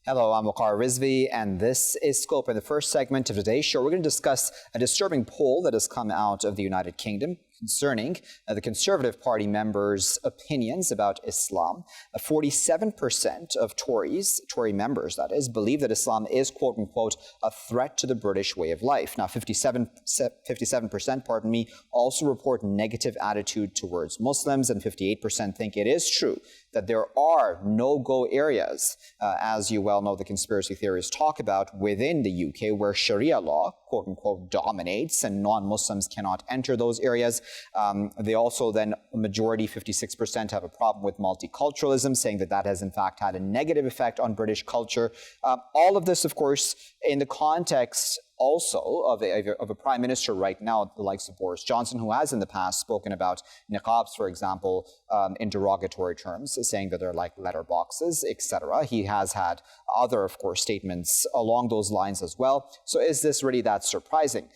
Hello, I'm Waqar Rizvi, and this is Scope. In the first segment of today's show, we're going to discuss a disturbing poll that has come out of the United Kingdom concerning the Conservative Party members' opinions about Islam. 47% of Tory members, that is, believe that Islam is, quote-unquote, a threat to the British way of life. Now, 57%, also report negative attitude towards Muslims, and 58% think it is true that there are no-go areas, as you well know the conspiracy theorists talk about, within the UK where Sharia law, quote-unquote, dominates and non-Muslims cannot enter those areas. They also then, a majority, 56%, have a problem with multiculturalism, saying that that has in fact had a negative effect on British culture. All of this, of course, in the context also of a prime minister right now, the likes of Boris Johnson, who has in the past spoken about niqabs, for example, in derogatory terms, saying that they're like letterboxes, etc. He has had other, of course, statements along those lines as well. So is this really that surprising?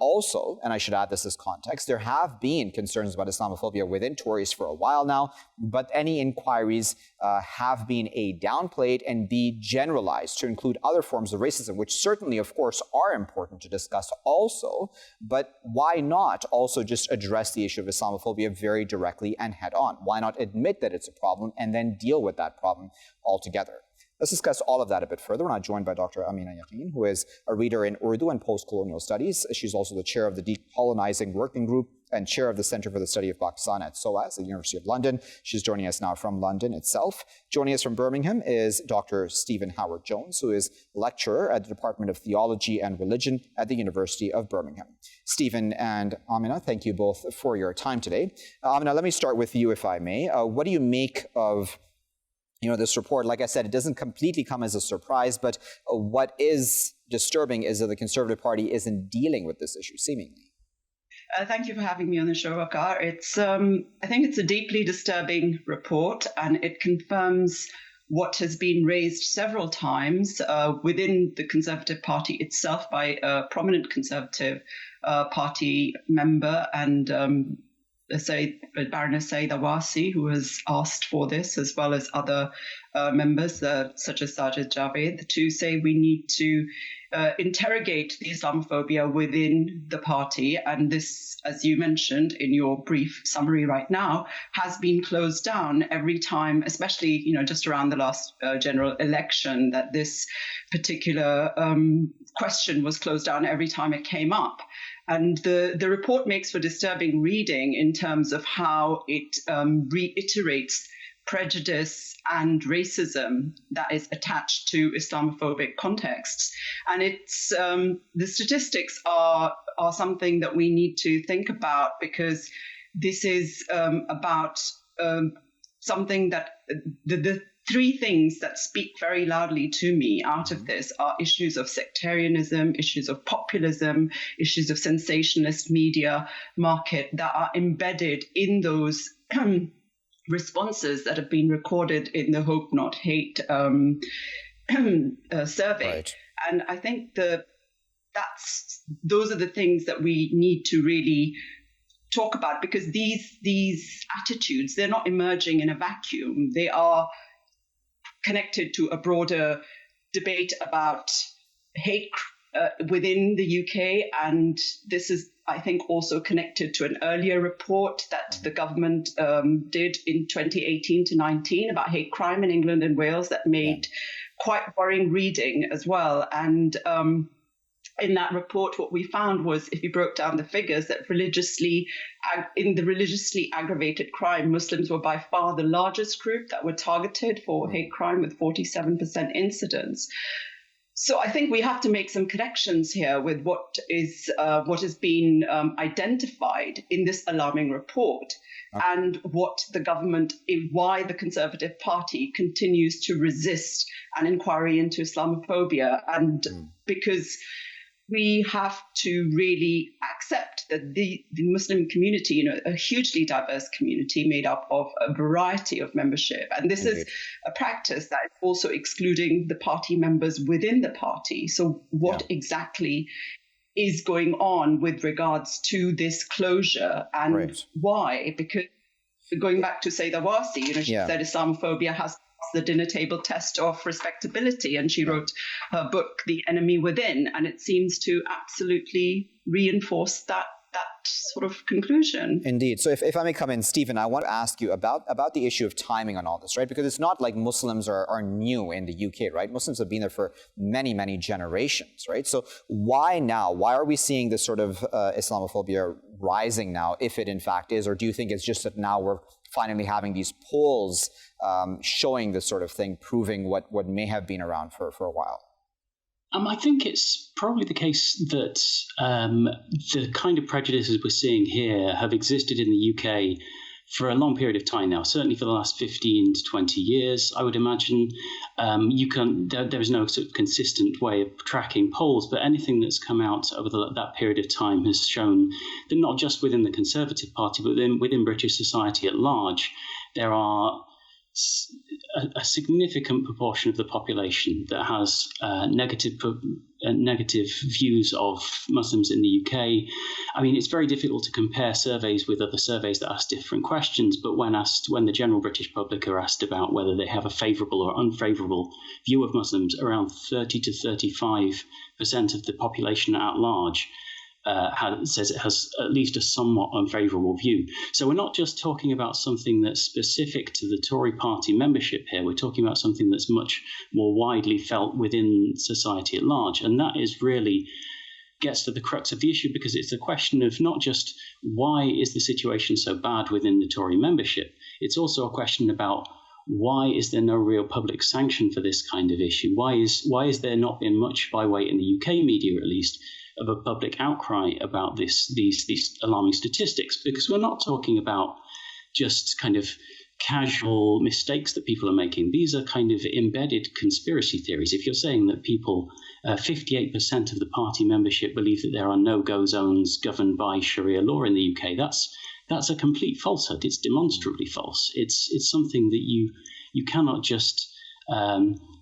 Also, and I should add this as context, there have been concerns about Islamophobia within Tories for a while now, but any inquiries have been A, downplayed, and B, generalized to include other forms of racism, which certainly, of course, are important to discuss also, but why not also just address the issue of Islamophobia very directly and head on? Why not admit that it's a problem and then deal with that problem altogether? Let's discuss all of that a bit further. We're now joined by Dr. Amina Yaqin, who is a reader in Urdu and post-colonial studies. She's also the chair of the Decolonizing Working Group and chair of the Center for the Study of Pakistan at SOAS, the University of London. She's joining us now from London itself. Joining us from Birmingham is Dr. Stephen Howard-Jones, who is lecturer at the Department of Theology and Religion at the University of Birmingham. Stephen and Amina, thank you both for your time today. Amina, let me start with you, if I may. What do you make of this report? Like I said, it doesn't completely come as a surprise, but what is disturbing is that the Conservative Party isn't dealing with this issue, seemingly. Thank you for having me on the show, Waqar. I think it's a deeply disturbing report, and it confirms what has been raised several times within the Conservative Party itself by a prominent Conservative Party member and Baroness Saeed Awasi, who has asked for this, as well as other members such as Sajid Javed, to say we need to interrogate the Islamophobia within the party. And this, as you mentioned in your brief summary right now, has been closed down every time, especially just around the last general election, that this particular question was closed down every time it came up. And the report makes for disturbing reading in terms of how it reiterates prejudice and racism that is attached to Islamophobic contexts. And it's the statistics are something that we need to think about, because this is about something that the three things that speak very loudly to me out of this are issues of sectarianism, issues of populism, issues of sensationalist media market that are embedded in those responses that have been recorded in the Hope Not Hate survey. Right. And I think those are the things that we need to really talk about, because these attitudes, they're not emerging in a vacuum. They are connected to a broader debate about hate within the UK. And this is, I think, also connected to an earlier report that the government did in 2018 to 19 about hate crime in England and Wales that made quite worrying reading as well. And in that report, what we found was, if you broke down the figures, that in the religiously aggravated crime, Muslims were by far the largest group that were targeted for hate crime, with 47% incidence. So I think we have to make some connections here with what has been identified in this alarming report, and what the government, why the Conservative Party continues to resist an inquiry into Islamophobia. And because we have to really accept that the Muslim community, a hugely diverse community made up of a variety of membership. And this is a practice that is also excluding the party members within the party. So what exactly is going on with regards to this closure, and why? Because going back to Saeed Awasi, she said Islamophobia has the dinner table test of respectability. And she wrote her book, The Enemy Within, and it seems to absolutely reinforce that sort of conclusion. Indeed. So if I may come in, Stephen, I want to ask you about the issue of timing on all this, right? Because it's not like Muslims are new in the UK, right? Muslims have been there for many, many generations, right? So why now? Why are we seeing this sort of Islamophobia rising now, if it in fact is? Or do you think it's just that now we're finally having these polls showing this sort of thing, proving what may have been around for a while? I think it's probably the case that the kind of prejudices we're seeing here have existed in the UK for a long period of time now, certainly for the last 15 to 20 years, I would imagine. There is no sort of consistent way of tracking polls, but anything that's come out over that period of time has shown that not just within the Conservative Party, but within British society at large, there are a significant proportion of the population that has negative views of Muslims in the UK. I mean, it's very difficult to compare surveys with other surveys that ask different questions, but when the general British public are asked about whether they have a favourable or unfavourable view of Muslims, around 30 to 35% of the population at large says it has at least a somewhat unfavourable view. So we're not just talking about something that's specific to the Tory party membership here. We're talking about something that's much more widely felt within society at large. And that is really gets to the crux of the issue, because it's a question of not just why is the situation so bad within the Tory membership. It's also a question about why is there no real public sanction for this kind of issue? Why is there not been much by way in the UK media, at least, of a public outcry about these alarming statistics? Because we're not talking about just kind of casual mistakes that people are making. These are kind of embedded conspiracy theories. If you're saying that 58% of the party membership believe that there are no-go zones governed by Sharia law in the UK, that's a complete falsehood. It's demonstrably false. It's something that you cannot just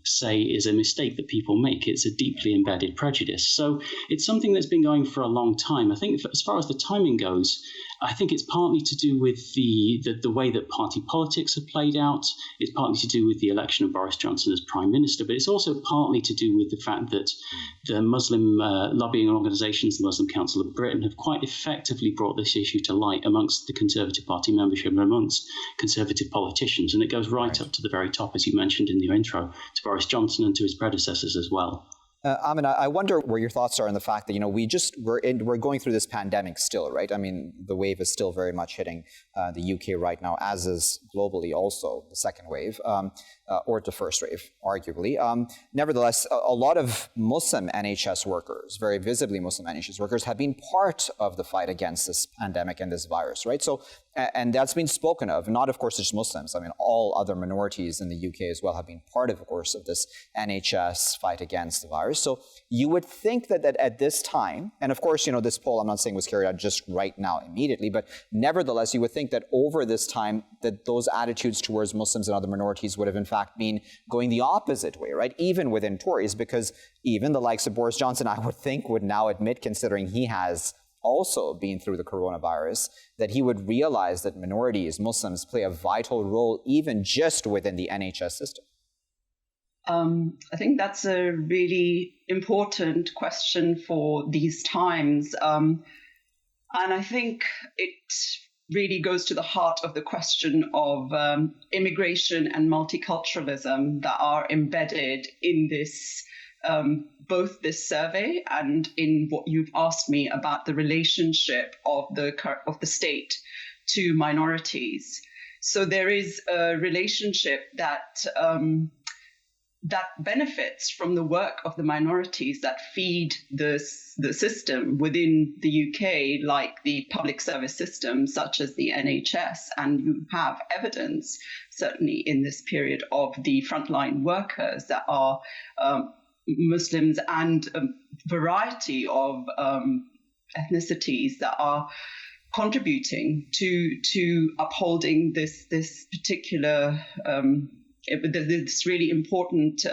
say is a mistake that people make. It's a deeply embedded prejudice. So it's something that's been going for a long time. I think as far as the timing goes, I think it's partly to do with the way that party politics have played out. It's partly to do with the election of Boris Johnson as Prime Minister, but it's also partly to do with the fact that the Muslim lobbying organisations, the Muslim Council of Britain, have quite effectively brought this issue to light amongst the Conservative Party membership and amongst Conservative politicians. And it goes right up to the very top, as you mentioned in your intro, to Boris Johnson and to his predecessors as well. Amina, I wonder where your thoughts are on the fact that, we're going through this pandemic still, right? I mean, the wave is still very much hitting the UK right now, as is globally also the second wave, or the first wave, arguably. Nevertheless, a lot of Muslim NHS workers, very visibly Muslim NHS workers, have been part of the fight against this pandemic and this virus, right? So, and that's been spoken of, not of course just Muslims. I mean, all other minorities in the UK as well have been part of course, of this NHS fight against the virus. So you would think that at this time, and of course, this poll I'm not saying was carried out just right now immediately, but nevertheless, you would think that over this time that those attitudes towards Muslims and other minorities would have in fact been going the opposite way, right? Even within Tories, because even the likes of Boris Johnson, I would think, would now admit, considering he has also been through the coronavirus, that he would realize that minorities, Muslims, play a vital role even just within the NHS system. I think that's a really important question for these times. And I think it really goes to the heart of the question of immigration and multiculturalism that are embedded in this, both this survey and in what you've asked me about the relationship of the state to minorities. So there is a relationship that benefits from the work of the minorities that feed the system within the UK, like the public service system, such as the NHS. And you have evidence, certainly in this period, of the frontline workers that are Muslims and a variety of ethnicities that are contributing to upholding this particular this really important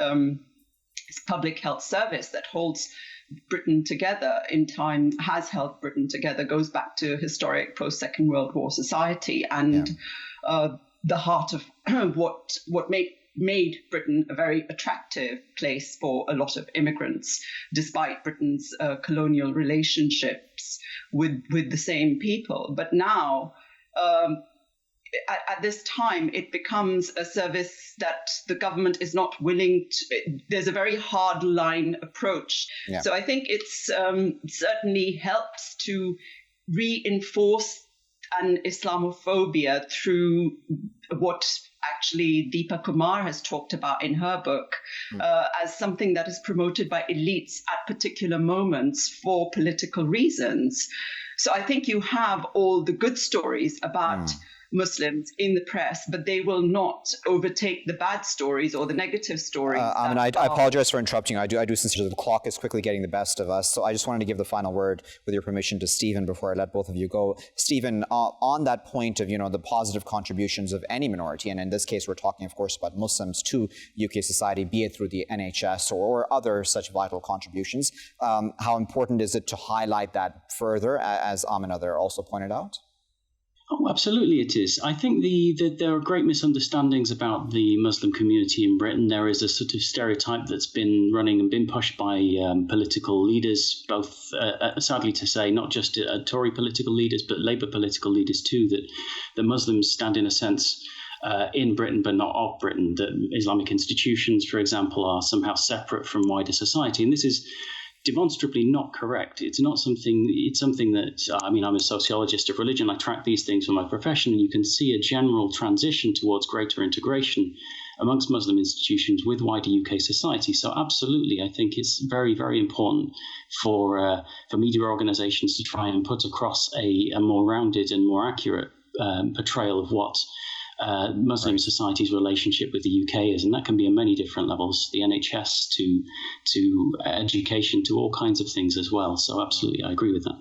public health service that holds Britain together in time, has held Britain together, goes back to historic post-Second World War society, and the heart of what made Britain a very attractive place for a lot of immigrants, despite Britain's colonial relationships with the same people. But now, at this time, it becomes a service that the government is not willing to. There's a very hard line approach. Yeah. So I think it's certainly helps to reinforce an Islamophobia through what actually Deepa Kumar has talked about in her book as something that is promoted by elites at particular moments for political reasons. So I think you have all the good stories about Muslims in the press, but they will not overtake the bad stories or the negative stories. I apologize for interrupting. I do sincerely. The clock is quickly getting the best of us. So I just wanted to give the final word, with your permission, to Stephen before I let both of you go. Stephen, on that point of, the positive contributions of any minority, and in this case, we're talking, of course, about Muslims to UK society, be it through the NHS or other such vital contributions. How important is it to highlight that further, as Amina there also pointed out? Oh, absolutely it is. I think there are great misunderstandings about the Muslim community in Britain. There is a sort of stereotype that's been running and been pushed by political leaders, both, sadly to say, not just Tory political leaders, but Labour political leaders too, that the Muslims stand in a sense in Britain, but not of Britain, that Islamic institutions, for example, are somehow separate from wider society. And this is demonstrably not correct. It's something that, I'm a sociologist of religion. I track these things for my profession, and you can see a general transition towards greater integration amongst Muslim institutions with wider UK society. So absolutely, I think it's very, very important for media organisations to try and put across a more rounded and more accurate portrayal of what Muslim society's relationship with the UK is, and that can be on many different levels, the NHS to education, to all kinds of things as well. So absolutely, I agree with that.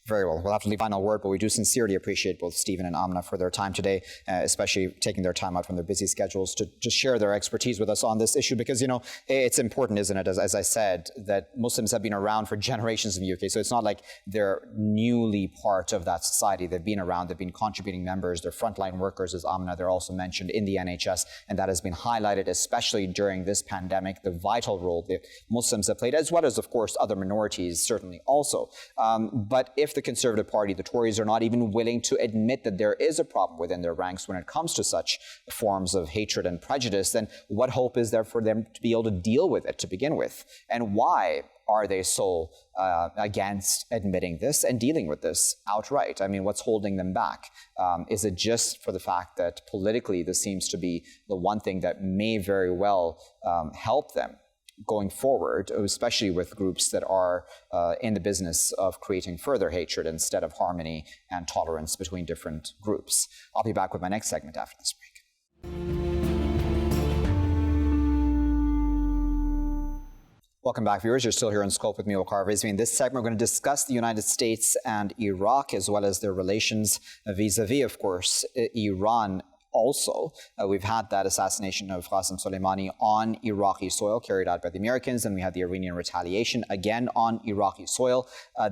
Very well. We'll have to leave final word, but we do sincerely appreciate both Stephen and Amina for their time today, especially taking their time out from their busy schedules to just share their expertise with us on this issue, because, it's important, isn't it, as I said, that Muslims have been around for generations in the UK. So it's not like they're newly part of that society. They've been around, they've been contributing members, they're frontline workers, as Amina there also mentioned, in the NHS, and that has been highlighted, especially during this pandemic, the vital role that Muslims have played, as well as, of course, other minorities certainly also. But if the Conservative Party, the Tories, are not even willing to admit that there is a problem within their ranks when it comes to such forms of hatred and prejudice, then what hope is there for them to be able to deal with it to begin with? And why are they so against admitting this and dealing with this outright? I mean, what's holding them back? Is it just for the fact that politically this seems to be the one thing that may very well help them going forward, especially with groups that are in the business of creating further hatred instead of harmony and tolerance between different groups? I'll be back with my next segment after this break. Welcome back, viewers. You're still here in Scope with me, Waqar Rizvi. In this segment, we're going to discuss the United States and Iraq, as well as their relations vis-a-vis, of course, Iran. Also, we've had that assassination of Qasem Soleimani on Iraqi soil carried out by the Americans, and we had the Iranian retaliation again on Iraqi soil.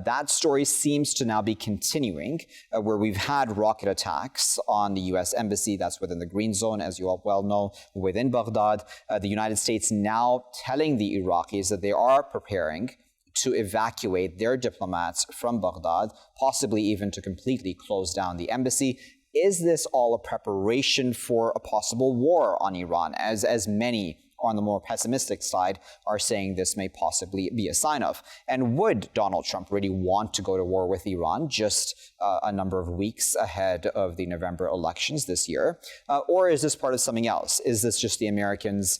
That story seems to now be continuing, where we've had rocket attacks on the U.S. embassy. That's within the Green Zone, as you all well know, within Baghdad. The United States now telling the Iraqis that they are preparing to evacuate their diplomats from Baghdad, possibly even to completely close down the embassy. Is this all a preparation for a possible war on Iran, as many on the more pessimistic side are saying this may possibly be a sign of? And would Donald Trump really want to go to war with Iran just a number of weeks ahead of the November elections this year? Or is this part of something else? Is this just the Americans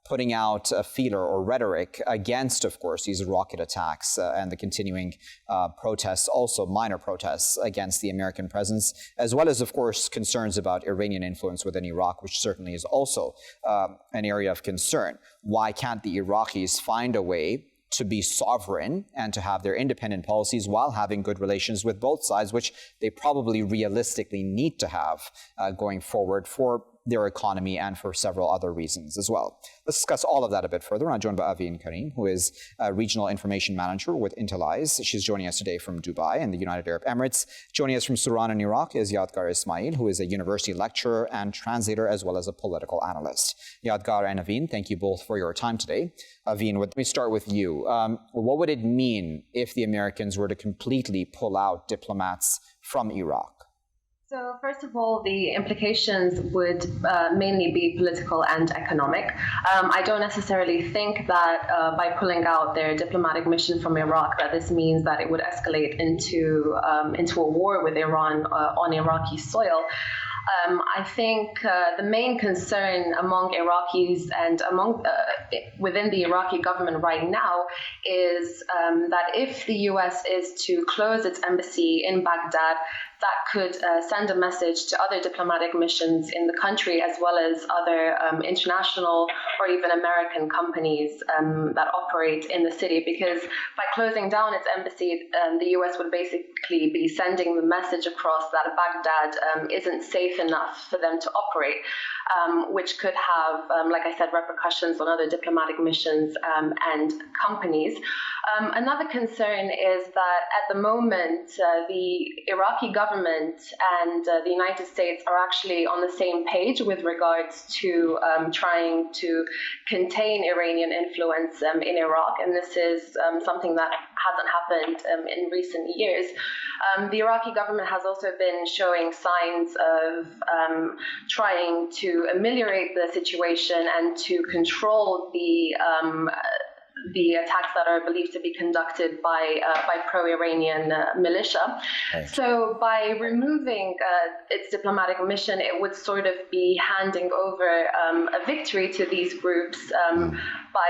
putting out a feeler or rhetoric against, of course, these rocket attacks and the continuing protests, also minor protests against the American presence, as well as, of course, concerns about Iranian influence within Iraq, which certainly is also an area of concern? Why can't the Iraqis find a way to be sovereign and to have their independent policies while having good relations with both sides, which they probably realistically need to have going forward for their economy and for several other reasons as well. Let's discuss all of that a bit further. I'm joined by Aveen Karim, who is a Regional Information Manager with Intellize. She's joining us today from Dubai in the United Arab Emirates. Joining us from Soran in Iraq is Yadgar Ismail, who is a university lecturer and translator as well as a political analyst. Yadgar and Aveen, thank you both for your time today. Aveen, let me start with you. What would it mean if the Americans were to completely pull out diplomats from Iraq? So first of all, the implications would mainly be political and economic. I don't necessarily think that by pulling out their diplomatic mission from Iraq, that this means that it would escalate into a war with Iran on Iraqi soil. I think the main concern among Iraqis and within the Iraqi government right now is that if the U.S. is to close its embassy in Baghdad, that could send a message to other diplomatic missions in the country, as well as other international or even American companies that operate in the city. Because by closing down its embassy, the U.S. would basically be sending the message across that Baghdad isn't safe enough for them to operate, which could have, like I said, repercussions on other diplomatic missions and companies. Another concern is that at the moment, the Iraqi government and the United States are actually on the same page with regards to trying to contain Iranian influence in Iraq. And this is something that hasn't happened in recent years. The Iraqi government has also been showing signs of trying to ameliorate the situation and to control the attacks that are believed to be conducted by pro-Iranian militia. Right. So by removing its diplomatic mission, it would sort of be handing over a victory to these groups by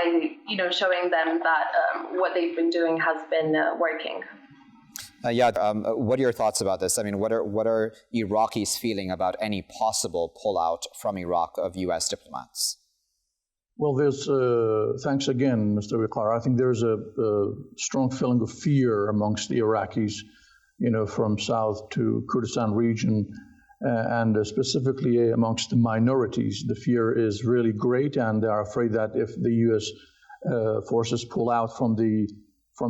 showing them that what they've been doing has been working. What are your thoughts about this? I mean, what are Iraqis feeling about any possible pullout from Iraq of U.S. diplomats? Well, there's, thanks again, Mr. Waqar. I think there's a strong feeling of fear amongst the Iraqis, from south to Kurdistan region, and specifically amongst the minorities. The fear is really great, and they are afraid that if the U.S. Forces pull out from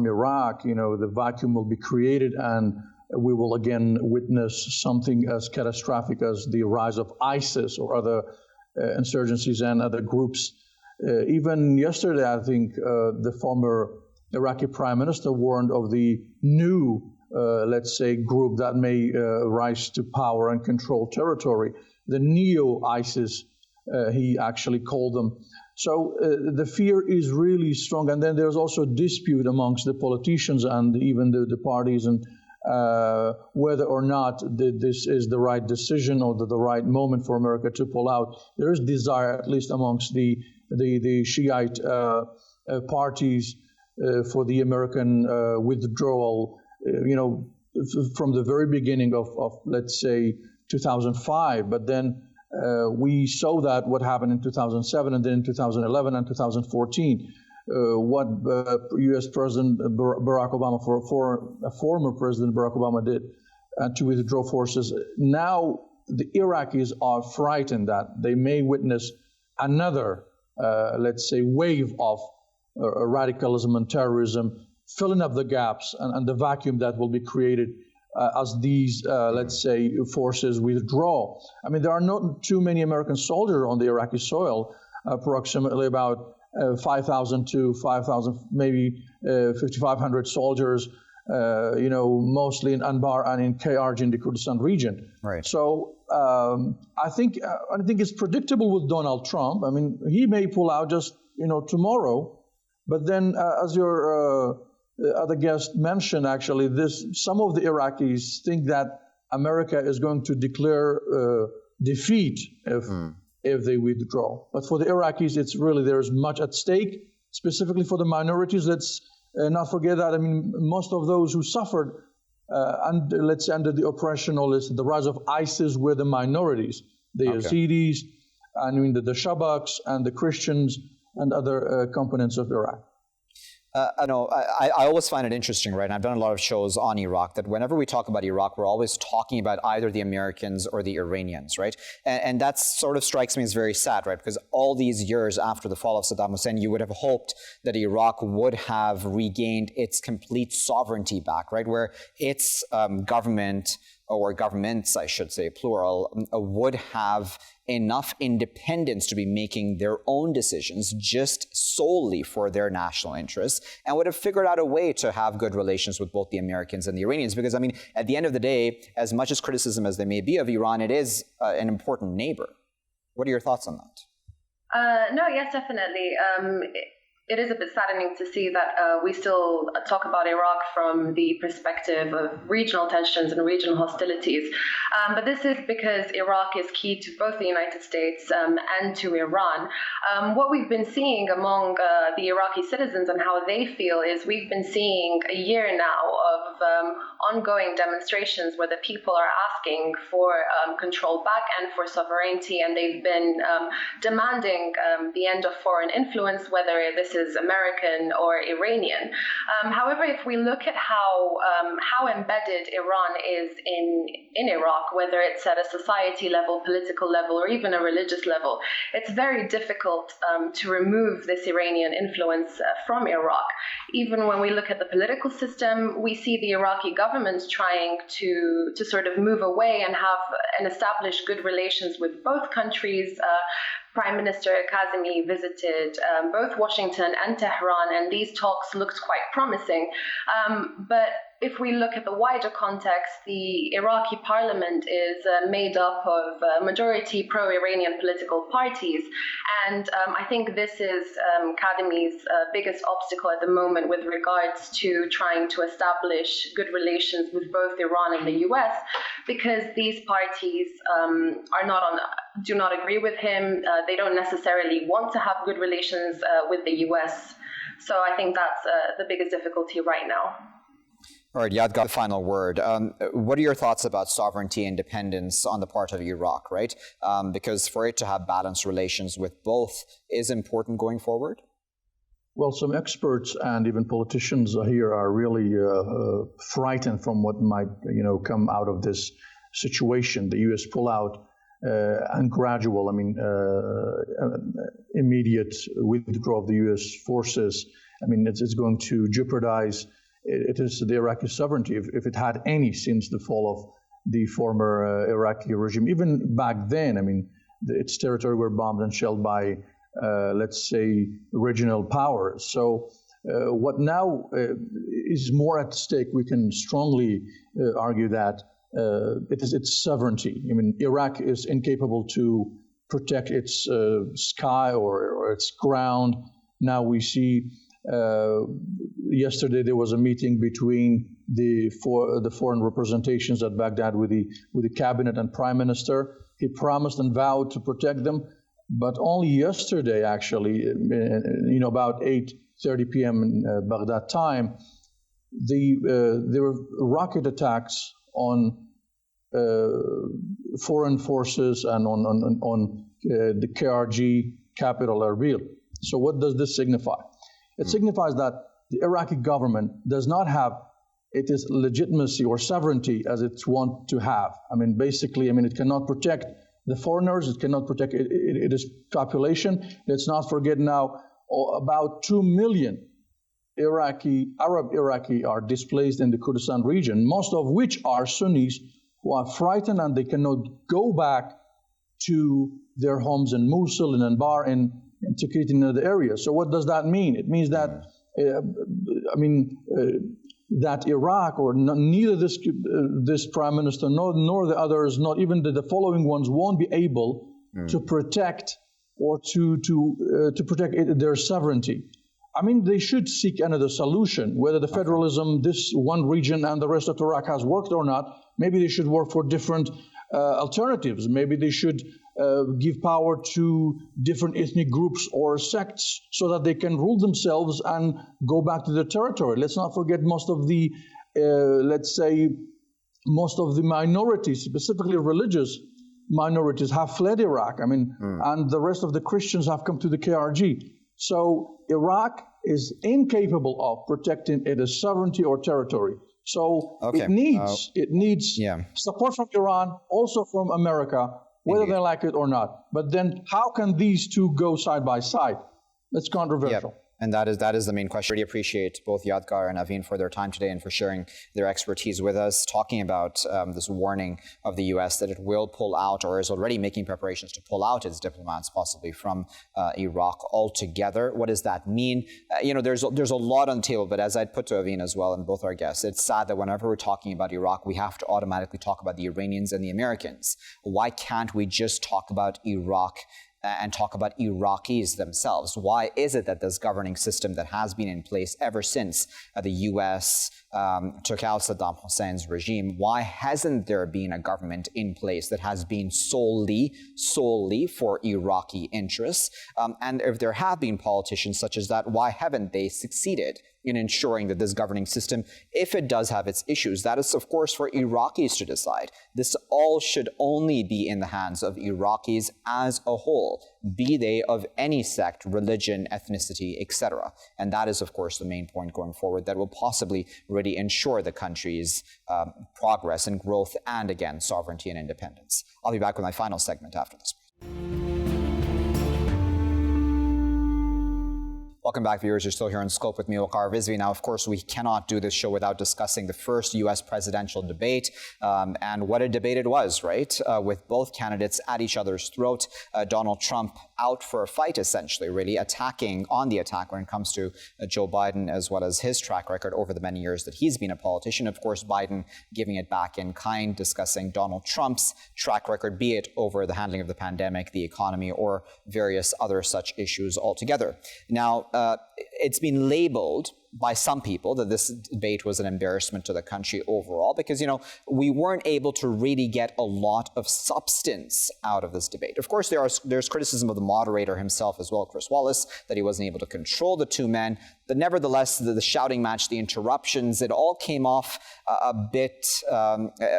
Iraq, the vacuum will be created, and we will again witness something as catastrophic as the rise of ISIS or other insurgencies and other groups. Even yesterday, I think the former Iraqi prime minister warned of the new, let's say, group that may rise to power and control territory, the neo-ISIS, he actually called them. So the fear is really strong. And then there's also dispute amongst the politicians and even the parties, and whether or not this is the right decision or the right moment for America to pull out. There is desire, at least amongst the Shiite parties, for the American withdrawal, from the very beginning of let's say 2005. But then we saw that what happened in 2007, and then in 2011 and 2014. What U.S. President Barack Obama, former President Barack Obama did to withdraw forces. Now the Iraqis are frightened that they may witness another, let's say, wave of radicalism and terrorism, filling up the gaps and the vacuum that will be created as these, let's say, forces withdraw. I mean, there are not too many American soldiers on the Iraqi soil, approximately about 5,000 to 5,000, maybe 5,500 soldiers, mostly in Anbar and in KRG in the Kurdistan region. Right. So I think it's predictable with Donald Trump. I mean, he may pull out just tomorrow, but then as your other guest mentioned, actually, some of the Iraqis think that America is going to declare defeat if they withdraw. But for the Iraqis, it's really, there's much at stake, specifically for the minorities. Let's not forget that. I mean, most of those who suffered under the oppression or the rise of ISIS were the minorities, the Yazidis, the Shabaks and the Christians and other components of Iraq. I always find it interesting, right? And I've done a lot of shows on Iraq, that whenever we talk about Iraq, we're always talking about either the Americans or the Iranians, right? And that sort of strikes me as very sad, right? Because all these years after the fall of Saddam Hussein, you would have hoped that Iraq would have regained its complete sovereignty back, right? Where its government, or governments, I should say, plural, would have enough independence to be making their own decisions just solely for their national interests, and would have figured out a way to have good relations with both the Americans and the Iranians. Because, I mean, at the end of the day, as much as criticism as there may be of Iran, it is an important neighbor. What are your thoughts on that? No, yes, definitely. It is a bit saddening to see that we still talk about Iraq from the perspective of regional tensions and regional hostilities. But this is because Iraq is key to both the United States and to Iran. What we've been seeing among the Iraqi citizens and how they feel is we've been seeing a year now of ongoing demonstrations where the people are asking for control back and for sovereignty, and they've been demanding the end of foreign influence, whether this is American or Iranian. However, if we look at how embedded Iran is in Iraq, whether it's at a society level, political level, or even a religious level, it's very difficult to remove this Iranian influence from Iraq. Even when we look at the political system, we see the Iraqi government trying to sort of move away and have and establish good relations with both countries. Prime Minister Kazemi visited both Washington and Tehran, and these talks looked quite promising. But if we look at the wider context, the Iraqi parliament is made up of majority pro-Iranian political parties. And I think this is Kazemi's biggest obstacle at the moment with regards to trying to establish good relations with both Iran and the US, because these parties do not agree with him. They don't necessarily want to have good relations with the US. So I think that's the biggest difficulty right now. All right, Yadgar, final word. What are your thoughts about sovereignty and independence on the part of Iraq, right? Because for it to have balanced relations with both is important going forward? Well, some experts and even politicians here are really frightened from what might, come out of this situation. The U.S. pullout and gradual, immediate withdrawal of the U.S. forces. It's going to jeopardize. It is the Iraqi sovereignty, if it had any, since the fall of the former Iraqi regime. Even back then, its territory were bombed and shelled by, let's say, regional powers. So what now is more at stake, we can strongly argue that it is its sovereignty. Iraq is incapable to protect its sky or its ground. Now we see yesterday there was a meeting between the foreign representations at Baghdad with the cabinet and prime minister. He promised and vowed to protect them, but only yesterday, actually, about 8:30 p.m. in Baghdad time, there were rocket attacks on foreign forces and on the KRG capital, Erbil. So what does this signify? It signifies that the Iraqi government does not have its legitimacy or sovereignty as it wants to have. It cannot protect the foreigners. It cannot protect its population. Let's not forget now, about 2 million Arab Iraqi are displaced in the Kurdistan region, most of which are Sunnis who are frightened and they cannot go back to their homes in Mosul and Anbar and Tikrit in other areas. So what does that mean? It means that that Iraq, or neither this prime minister nor the others, not even the following ones, won't be able to protect or to protect their sovereignty. They should seek another solution. Whether the federalism, this one region and the rest of Iraq has worked or not, maybe they should work for different alternatives. Maybe they should give power to different ethnic groups or sects so that they can rule themselves and go back to their territory. Let's not forget most of the, most of the minorities, specifically religious minorities, have fled Iraq. And the rest of the Christians have come to the KRG. So Iraq is incapable of protecting its sovereignty or territory. So it needs support from Iran, also from America, whether they like it or not. But then how can these two go side by side? That's controversial. Yep. And that is the main question. I really appreciate both Yadgar and Aveen for their time today and for sharing their expertise with us, talking about this warning of the U.S. that it will pull out or is already making preparations to pull out its diplomats possibly from Iraq altogether. What does that mean? There's a lot on the table, but as I'd put to Aveen as well and both our guests, it's sad that whenever we're talking about Iraq, we have to automatically talk about the Iranians and the Americans. Why can't we just talk about Iraq and talk about Iraqis themselves? Why is it that this governing system that has been in place ever since the U.S. Took out Saddam Hussein's regime, why hasn't there been a government in place that has been solely for Iraqi interests? And if there have been politicians such as that, why haven't they succeeded in ensuring that this governing system, if it does have its issues, that is, of course, for Iraqis to decide. This all should only be in the hands of Iraqis as a whole, be they of any sect, religion, ethnicity, etc. And that is, of course, the main point going forward that will possibly really ensure the country's progress and growth and, again, sovereignty and independence. I'll be back with my final segment after this. Welcome back, viewers. You're still here in Scope with me, Waqar Rizvi. Now, of course, we cannot do this show without discussing the first U.S. presidential debate and what a debate it was, right? With both candidates at each other's throat. Donald Trump out for a fight, essentially, really attacking on the attack when it comes to Joe Biden, as well as his track record over the many years that he's been a politician. Of course, Biden giving it back in kind, discussing Donald Trump's track record, be it over the handling of the pandemic, the economy, or various other such issues altogether. Now, it's been labeled by some people that this debate was an embarrassment to the country overall because, we weren't able to really get a lot of substance out of this debate. Of course, there's criticism of the moderator himself as well, Chris Wallace, that he wasn't able to control the two men. But nevertheless, the shouting match, the interruptions, it all came off a bit,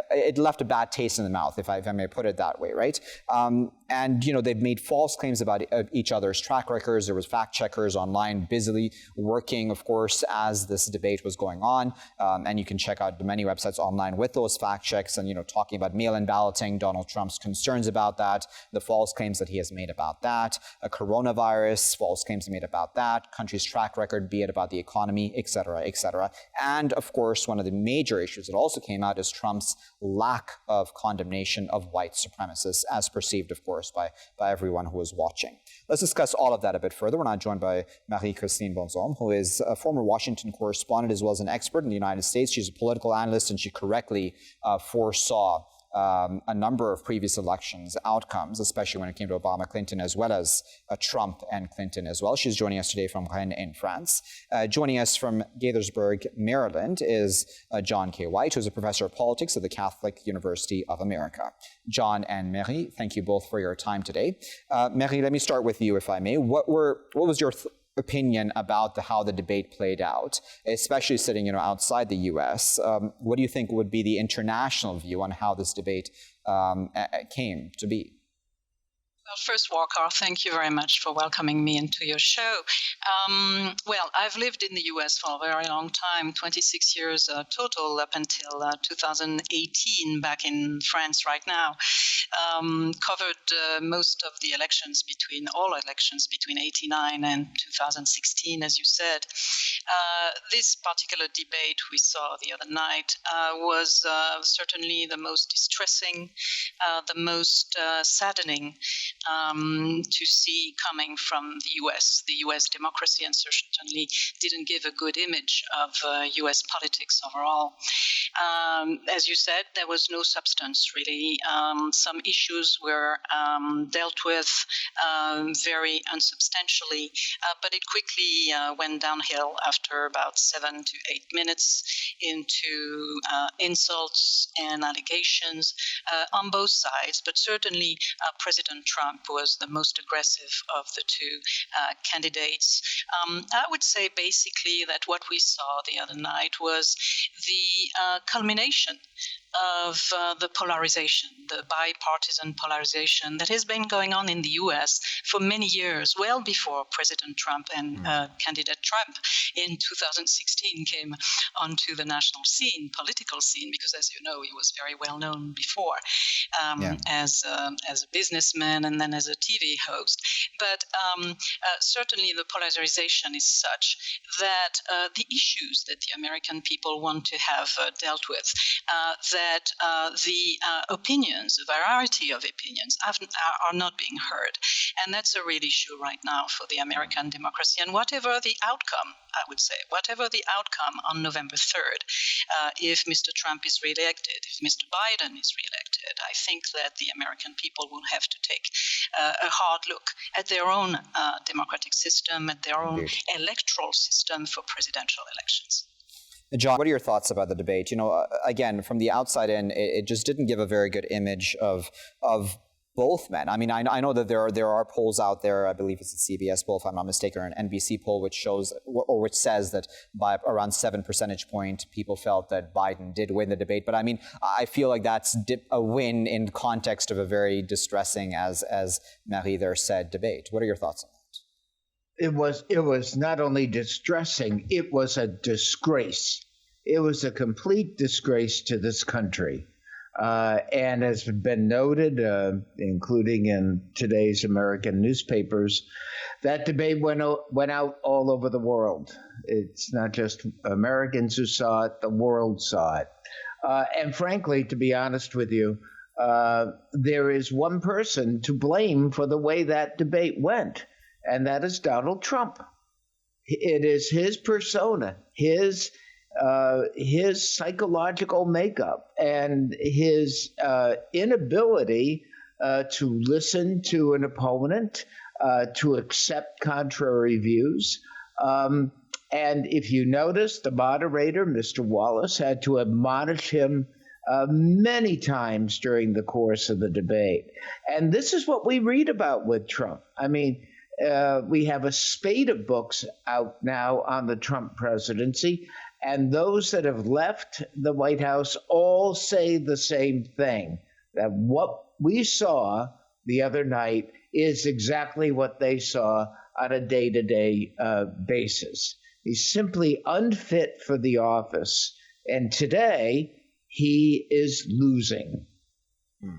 it left a bad taste in the mouth, if I may put it that way, right? And, they've made false claims about each other's track records. There was fact checkers online busily working, of course, as this debate was going on. And you can check out the many websites online with those fact checks and, talking about mail-in balloting, Donald Trump's concerns about that, the false claims that he has made about that, a coronavirus, false claims made about that, country's track record, be it about the economy, et cetera, et cetera. And, of course, one of the major issues that also came out is Trump's lack of condemnation of white supremacists, as perceived, of course, by everyone who was watching. Let's discuss all of that a bit further. We're now joined by Marie-Christine Bonzom, who is a former Washington correspondent as well as an expert in the United States. She's a political analyst, and she correctly foresaw a number of previous elections outcomes, especially when it came to Obama, Clinton, as well as Trump and Clinton as well. She's joining us today from Rennes in France. Joining us from Gaithersburg, Maryland, is John K. White, who's a professor of politics at the Catholic University of America. John and Marie, thank you both for your time today. Marie, let me start with you, if I may. What was your opinion about how the debate played out, especially sitting outside the U.S.? What do you think would be the international view on how this debate came to be? Well, first, Waqar, thank you very much for welcoming me into your show. Well, I've lived in the U.S. for a very long time, 26 years total up until 2018, back in France right now. Covered most of the elections between 89 and 2016, as you said. This particular debate we saw the other night was certainly the most distressing, the most saddening to see coming from the U.S. The U.S. democracy, and certainly didn't give a good image of U.S. politics overall. As you said, there was no substance, really. Some issues were dealt with very unsubstantially, but it quickly went downhill after about 7 to 8 minutes into insults and allegations on both sides, but certainly President Trump was the most aggressive of the two candidates. I would say basically that what we saw the other night was the culmination of the polarization, the bipartisan polarization that has been going on in the US for many years, well before President Trump and candidate Trump in 2016 came onto the national scene, political scene, because as you know, he was very well known before as a businessman and then as a TV host. But certainly the polarization is such that the issues that the American people want to have dealt with, that the opinions, a variety of opinions, are not being heard. And that's a real issue right now for the American democracy. And whatever the outcome, I would say, whatever the outcome on November 3rd, if Mr. Trump is reelected, if Mr. Biden is reelected, I think that the American people will have to take a hard look at their own democratic system, at their own electoral system for presidential elections. John, what are your thoughts about the debate? You know, again, from the outside in, it just didn't give a very good image of both men. I mean, I know that there are polls out there. I believe it's a CBS poll, if I'm not mistaken, or an NBC poll, which shows or which says that by around 7 percentage point, people felt that Biden did win the debate. But I mean, I feel like that's a win in context of a very distressing, as Marie there said, debate. What are your thoughts on that? It was not only distressing, it was a disgrace. It was a complete disgrace to this country. And has been noted, including in today's American newspapers, that debate went out all over the world. It's not just Americans who saw it, the world saw it. And frankly, to be honest with you, there is one person to blame for the way that debate went, and that is Donald Trump. It is his persona, his psychological makeup, and his inability to listen to an opponent, to accept contrary views. And if you notice, the moderator, Mr. Wallace, had to admonish him many times during the course of the debate. And this is what we read about with Trump. I mean, we have a spate of books out now on the Trump presidency, and those that have left the White House all say the same thing, that what we saw the other night is exactly what they saw on a day-to-day basis. He's simply unfit for the office, and today he is losing,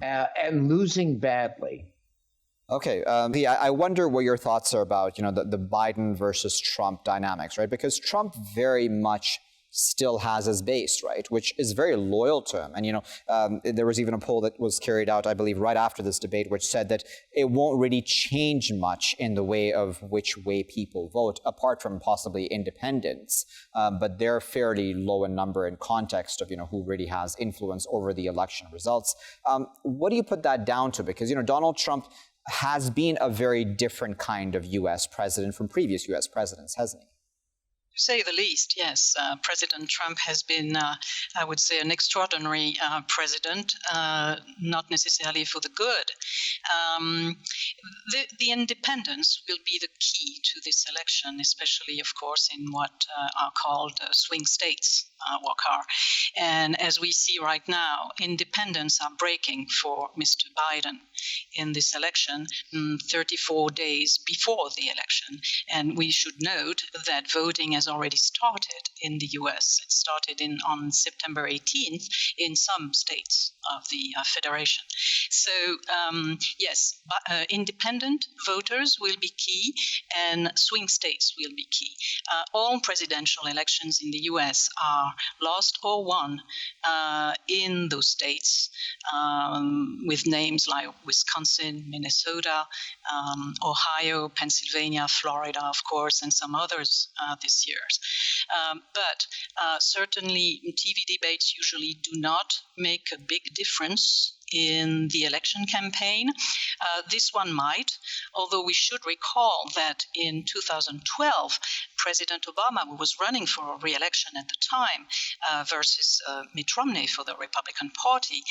and losing badly. Okay, I wonder what your thoughts are about, the Biden versus Trump dynamics, right? Because Trump very much still has his base, right, which is very loyal to him. And, there was even a poll that was carried out, I believe, right after this debate, which said that it won't really change much in the way of which way people vote, apart from possibly independents. But they're fairly low in number in context of, who really has influence over the election results. What do you put that down to? Because, Donald Trump has been a very different kind of U.S. president from previous U.S. presidents, hasn't he? To say the least, yes. President Trump has been, I would say, an extraordinary president, not necessarily for the good. The independence will be the key to this election, especially, of course, in what are called swing states, Waqar. And as we see right now, independents are breaking for Mr. Biden in this election 34 days before the election. And we should note that voting has already started in the U.S. It started on September 18th in some states of the Federation. So, yes, independent voters will be key, and swing states will be key. All presidential elections in the U.S. are lost or won in those states with names like Wisconsin, Minnesota, Ohio, Pennsylvania, Florida, of course, and some others this year. But certainly TV debates usually do not make a big difference in the election campaign. This one might, although we should recall that in 2012, President Obama, who was running for re-election at the time, versus Mitt Romney for the Republican Party,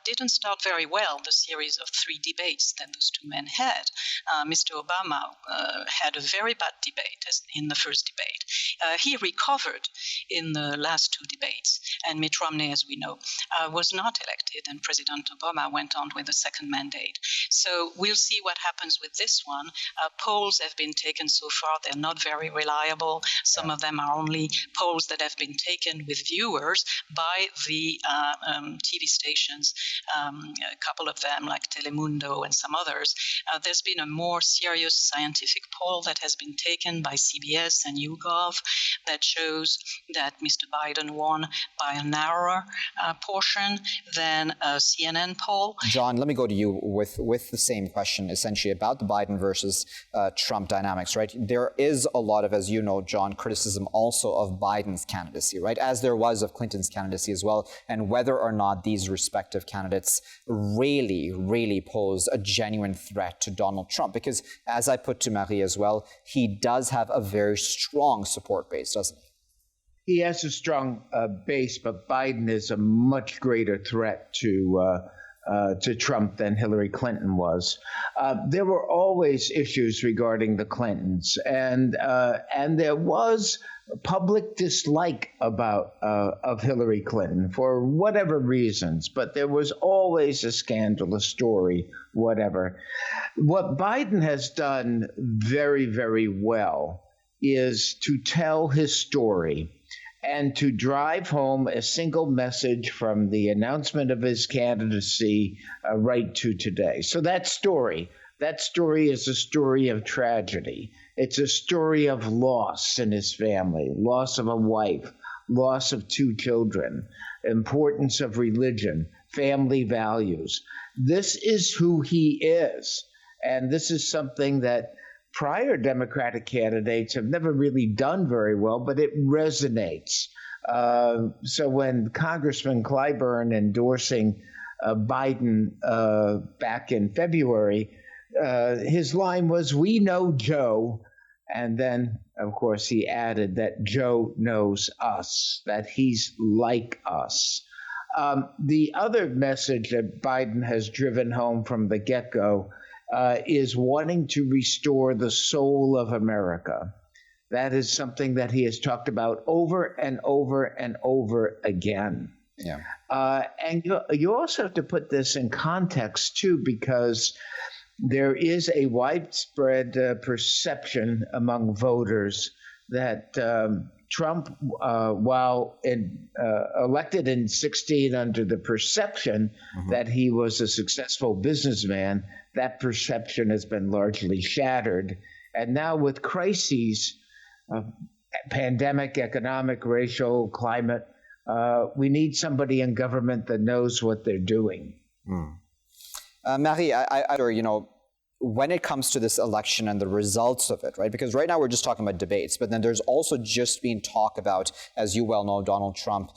didn't start very well the series of 3 debates that those two men had. Mr. Obama had a very bad debate in the first debate. He recovered in the last 2 debates, and Mitt Romney, as we know, was not elected, and President Obama went on with a second mandate. So we'll see what happens with this one. Polls have been taken so far. They're not very reliable. Some of them are only polls that have been taken with viewers by the TV stations, a couple of them like Telemundo and some others. There's been a more serious scientific poll that has been taken by CBS and YouGov that shows that Mr. Biden won by a narrower portion than a CNN poll. John, let me go to you with the same question, essentially about the Biden versus Trump dynamics, right? There is a lot of, as you know, John, criticism also of Biden's candidacy, right? As there was of Clinton's candidacy as well, and whether or not these respective candidates really pose a genuine threat to Donald Trump. Because as I put to Marie as well, he does have a very strong support base, doesn't he? He has a strong base, but Biden is a much greater threat to Trump than Hillary Clinton was. There were always issues regarding the Clintons, and there was public dislike of Hillary Clinton for whatever reasons, but there was always a scandal, a story, whatever. What Biden has done very, very well is to tell his story and to drive home a single message from the announcement of his candidacy right to today. So that story is a story of tragedy. It's a story of loss in his family, loss of a wife, loss of 2 children, importance of religion, family values. This is who he is. And this is something that prior Democratic candidates have never really done very well, but it resonates. So when Congressman Clyburn endorsing Biden back in February, his line was, "We know Joe." And then, of course, he added that Joe knows us, that he's like us. The other message that Biden has driven home from the get-go is wanting to restore the soul of America. That is something that he has talked about over and over and over again. Yeah. And you also have to put this in context, too, because there is a widespread perception among voters that Trump, while elected in 2016 under the perception that he was a successful businessman, that perception has been largely shattered. And now with crises, pandemic, economic, racial, climate, we need somebody in government that knows what they're doing. Marie, when it comes to this election and the results of it, right? Because right now we're just talking about debates, but then there's also just been talk about, as you well know, Donald Trump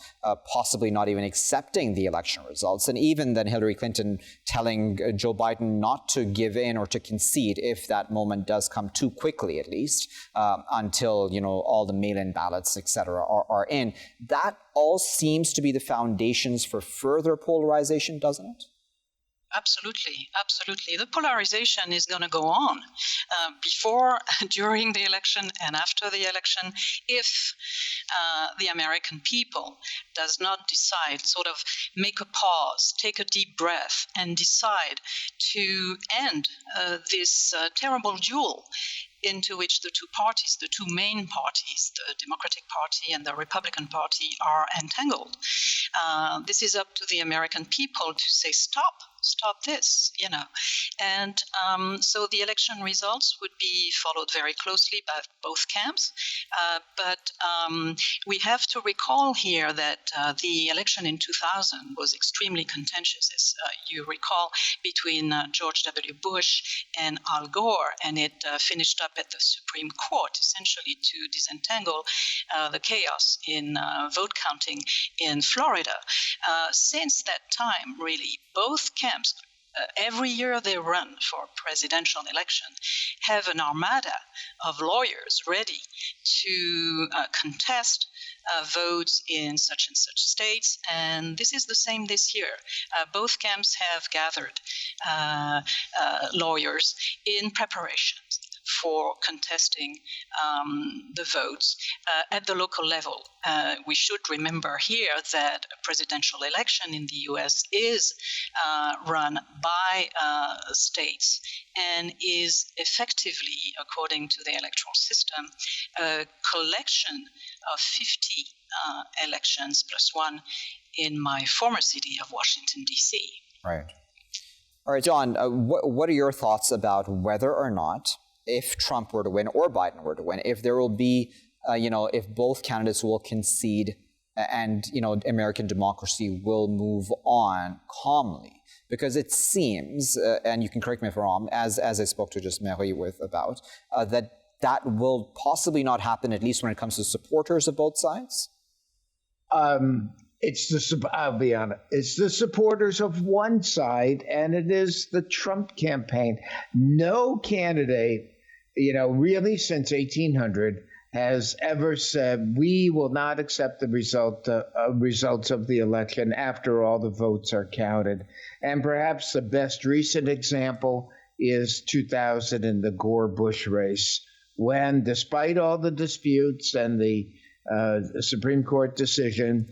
possibly not even accepting the election results, and even then Hillary Clinton telling Joe Biden not to give in or to concede if that moment does come too quickly, at least, until, all the mail-in ballots, et cetera, are in. That all seems to be the foundations for further polarization, doesn't it? Absolutely. The polarization is going to go on before, during the election, and after the election, if the American people does not decide, sort of make a pause, take a deep breath, and decide to end this terrible duel into which the two main parties, the Democratic Party and the Republican Party, are entangled. This is up to the American people to say, stop this, And so the election results would be followed very closely by both camps. But we have to recall here that the election in 2000 was extremely contentious, as you recall, between George W. Bush and Al Gore, and it finished up at the Supreme Court, essentially to disentangle the chaos in vote counting in Florida. Since that time, really, both camps every year they run for presidential election, have an armada of lawyers ready to contest votes in such and such states. And this is the same this year. Both camps have gathered lawyers in preparation for contesting the votes at the local level. We should remember here that a presidential election in the US is run by states and is effectively, according to the electoral system, a collection of 50 elections plus one in my former city of Washington, D.C. Right. All right, John, what are your thoughts about whether or not, if Trump were to win or Biden were to win, if there will be, if both candidates will concede and, American democracy will move on calmly? Because it seems, and you can correct me if I'm wrong, as I spoke to just Marie about, that will possibly not happen, at least when it comes to supporters of both sides? I'll be honest, it's the supporters of one side, and it is the Trump campaign. No candidate, really since 1800 has ever said, we will not accept the results of the election after all the votes are counted. And perhaps the best recent example is 2000 in the Gore-Bush race, when, despite all the disputes and the Supreme Court decision,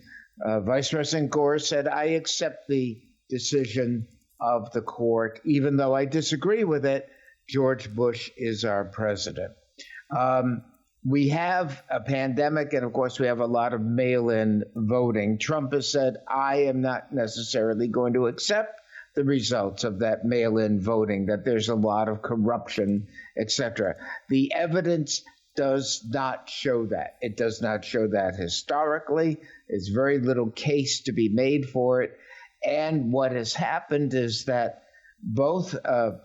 Vice President Gore said, I accept the decision of the court, even though I disagree with it. George Bush is our president. We have a pandemic, and of course we have a lot of mail-in voting. Trump has said, I am not necessarily going to accept the results of that mail-in voting, that there's a lot of corruption, etc. The evidence does not show that. It does not show that historically. There's very little case to be made for it. And what has happened is that both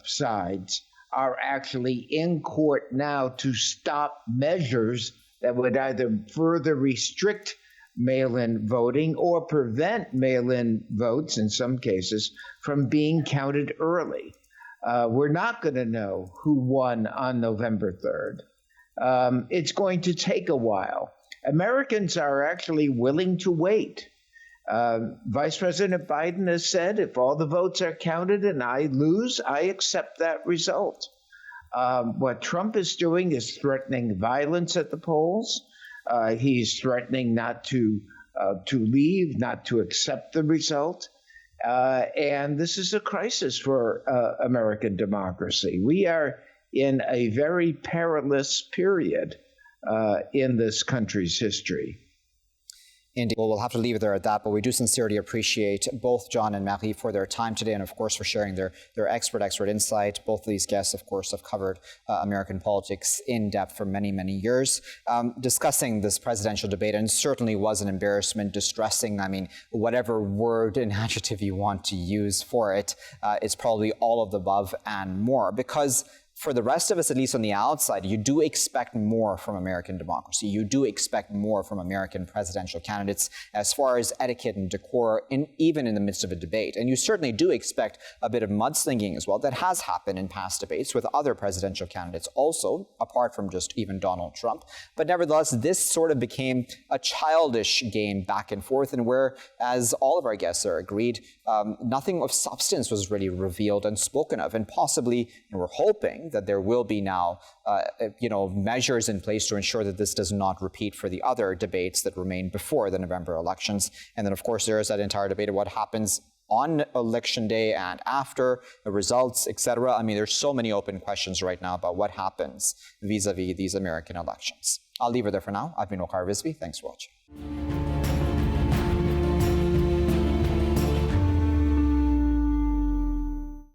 sides are actually in court now to stop measures that would either further restrict mail-in voting or prevent mail-in votes, in some cases, from being counted early. We're not going to know who won on November 3rd. It's going to take a while. Americans are actually willing to wait. Vice President Biden has said, if all the votes are counted and I lose, I accept that result. What Trump is doing is threatening violence at the polls. He's threatening not to leave, not to accept the result. And this is a crisis for American democracy. We are in a very perilous period in this country's history. Indeed. Well, we'll have to leave it there at that, but we do sincerely appreciate both John and Marie for their time today and, of course, for sharing their expert insight. Both of these guests, of course, have covered American politics in depth for many, many years. Discussing this presidential debate, and certainly was an embarrassment, distressing, whatever word and adjective you want to use for it, it's probably all of the above and more, because for the rest of us, at least on the outside, you do expect more from American democracy. You do expect more from American presidential candidates as far as etiquette and decor, even in the midst of a debate. And you certainly do expect a bit of mudslinging as well. That has happened in past debates with other presidential candidates also, apart from just even Donald Trump. But nevertheless, this sort of became a childish game back and forth, and where, as all of our guests are agreed, nothing of substance was really revealed and spoken of. And possibly, and we're hoping, that there will be now, measures in place to ensure that this does not repeat for the other debates that remain before the November elections. And then, of course, there is that entire debate of what happens on election day and after, the results, etc. There's so many open questions right now about what happens vis-a-vis these American elections. I'll leave it there for now. I've been Waqar Rizvi. Thanks for watching.